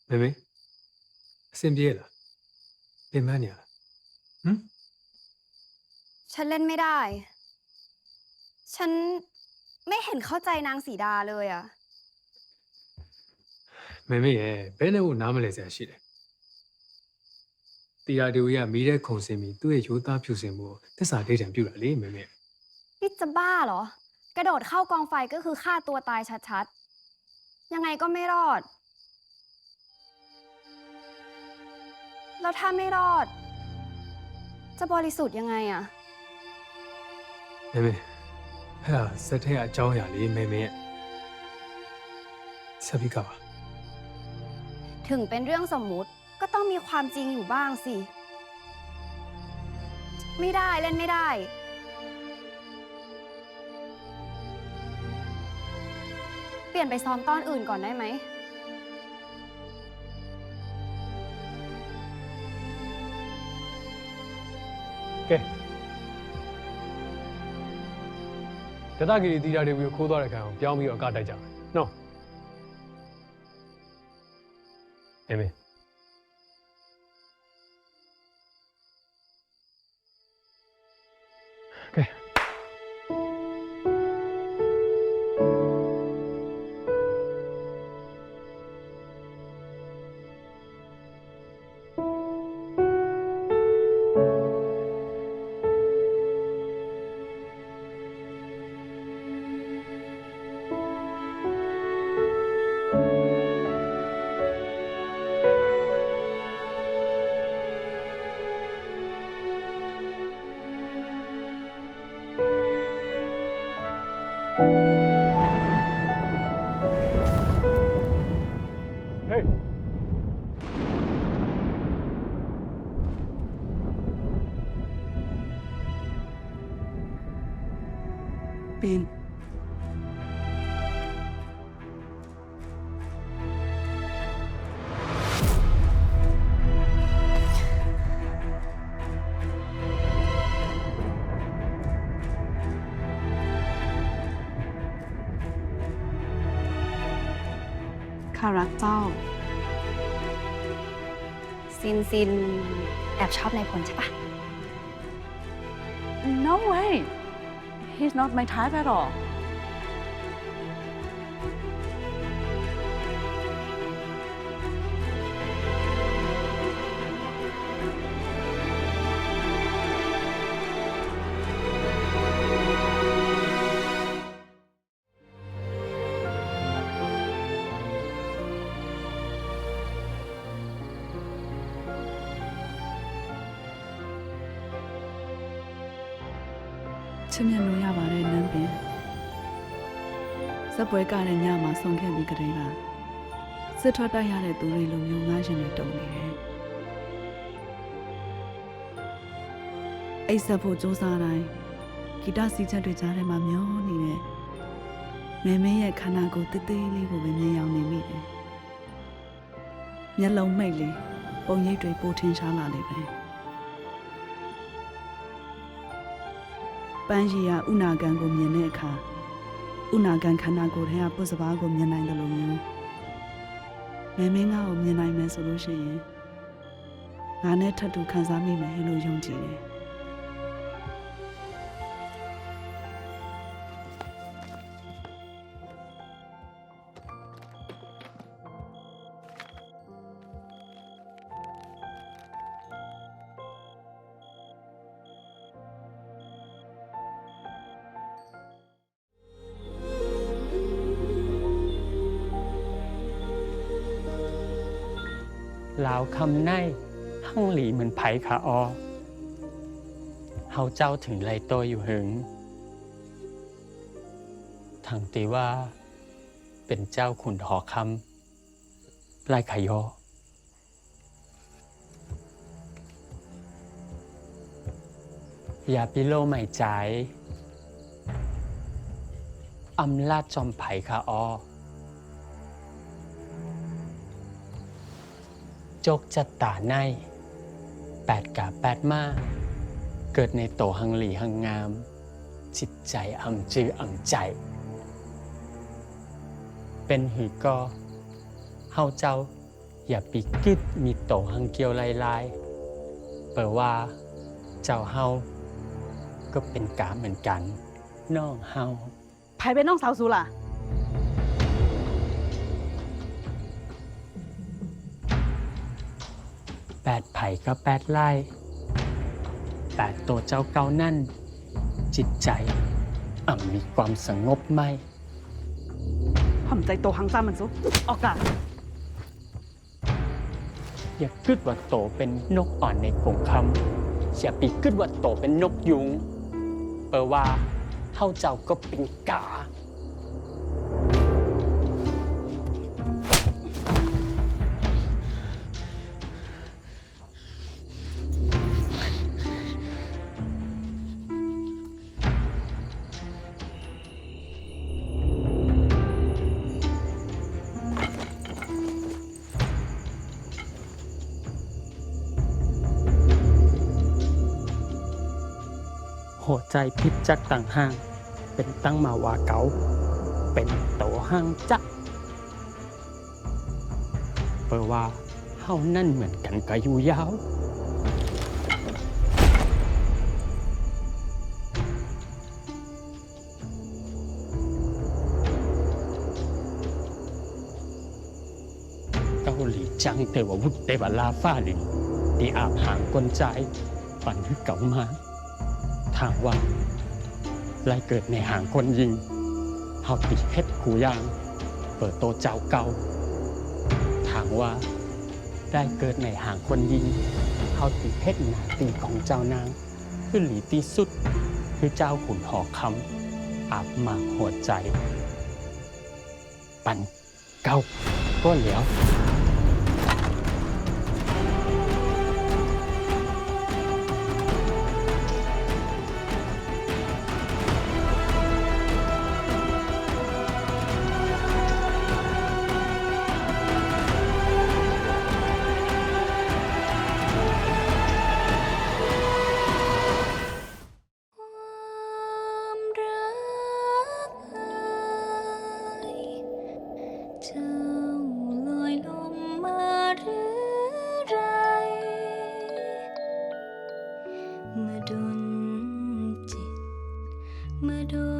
妹妹，先别了，别慢点了。嗯， ฉันเล่นไม่ได้ ฉันไม่เห็นเข้าใจนางสีดาเลยอะ妹妹耶，别那我拿没来才是的。第二条呀，没得空生米，都是有打票生么？这啥地方票了嘞，妹妹？ นี่จะบ้าเหรอ กระโดดเข้ากองไฟก็คือฆ่าตัวตายชัดๆ ยังไงก็ไม่รอด แล้วถ้าไม่รอด จะบริสุทธิ์ยังไงอะ 妹妹，哎呀，实体啊，招呀嘞，妹妹。啥比较啊？ ถึงเป็นเรื่องสมมุติก็ต้องมีความจริงอยู่บ้างสิ ไม่ได้เล่นไม่ได้ เปลี่ยนไปซ้อมตอนอื่นก่อนได้ไหม 给。这大给第二条口头来看，表面要搞代价，喏。妹妹。 给。 嘿， ปิน ข้ารักเจ้า ซินแอบชอบนายพลใช่ปะ No way he's not my type at all ချစ်မြတ်လို့ရပါတယ်နန်းပင်စပွဲကတဲ့ညမှာဆုံခဲ့ပြီးကြတဲ့ကစစ်ထွက်တိုက်ရတဲ့သူတွေလိုမျိုးငားရှင်တွေတုံနေတယ်အိတ်ဆက်ဖို့စူးစမ်းတိုင်းဂီတစီချက်တွေကြားထဲမှာမျောနေတဲ့မဲမဲရဲ့ခန္ဓာကိုယ်တိတ်တိတ်လေးကိုပဲမြင်ရောက်နေမိတယ်မျက်လုံးမိတ်လေးပုံရိပ်တွေပိုထင်ရှားလာလေပဲပန်းရည်ကဥနာကန်ကိုမြင်တဲ့အခါဥနာကန်ခန္ဓာကိုယ်ထဲကပုစပါးကိုမြင်နိုင်တယ်လို့မျိုးမဲမင်းငါ့ကိုမြင်နိုင်မယ်ဆိုလို့ရှိရင်ငါနဲ့ထပ်တူခံစားမိမယ်လို့ယုံကြည်တယ်ลาวคำในหั่งหลีเหมือนไผ่ขาออเฮาเจ้าถึงไรโตอยู่หึงทางตีว่าเป็นเจ้าขุนหอคำไล่ขยออย่าปิโลไม่ใจอำลาดจอมไผ่ขาออจกจัดตาในแปดกาแปดมาเกิดในโตหังหลีหังงามจิตใจอ่ำจืออ่ำใจ เป็นหือก็เฮาเจ้า อย่าปีกึดมีโตหังเกียวลายเปิดว่าเจ้าเฮาก็เป็นกาเหมือนกันน้องเฮา ไผเป็นน้องสาวสูล่ะ 8 ไผ่ก็8 ไร่8 ตัวเจ้าเก่านั่น จิตใจมีความสงบไหม ห่ำใจโตหังจ้ามันซุออกกะ อย่ากึดว่าโตเป็นนกอ่อนในกรงคำอย่าปีกึดว่าโตเป็นนกยุงเปลว่าเฮาเจ้าก็เป็นกา หัวใจพิษจักต่างห้าง เป็นตั้งมาวาเกาเป็นโตห้างจักเปลว่าเฮานั่นเหมือนกันกับอยู่ยาว เกาหลีจังแต่ว่าวุฒเตวลาฟ้าหลินที่อาบหางกลใจปั่นให้เก่ามาทางว่าไล่เกิดในหางคนยิงเฮาติเฮ็ดขูยาง เปิดโตเจ้าเก่าทางว่าได้เกิดในหางคนยิงเฮาติเฮ็ดหน้าตีของเจ้านางคือหลีตีสุดคือเจ้าขุนหอคำอาบหมากหัวใจ ปั่นเก่าก็เหลียวเจ้าลอยลมมาหรือไรเมื่อดนจิตเมื่อดน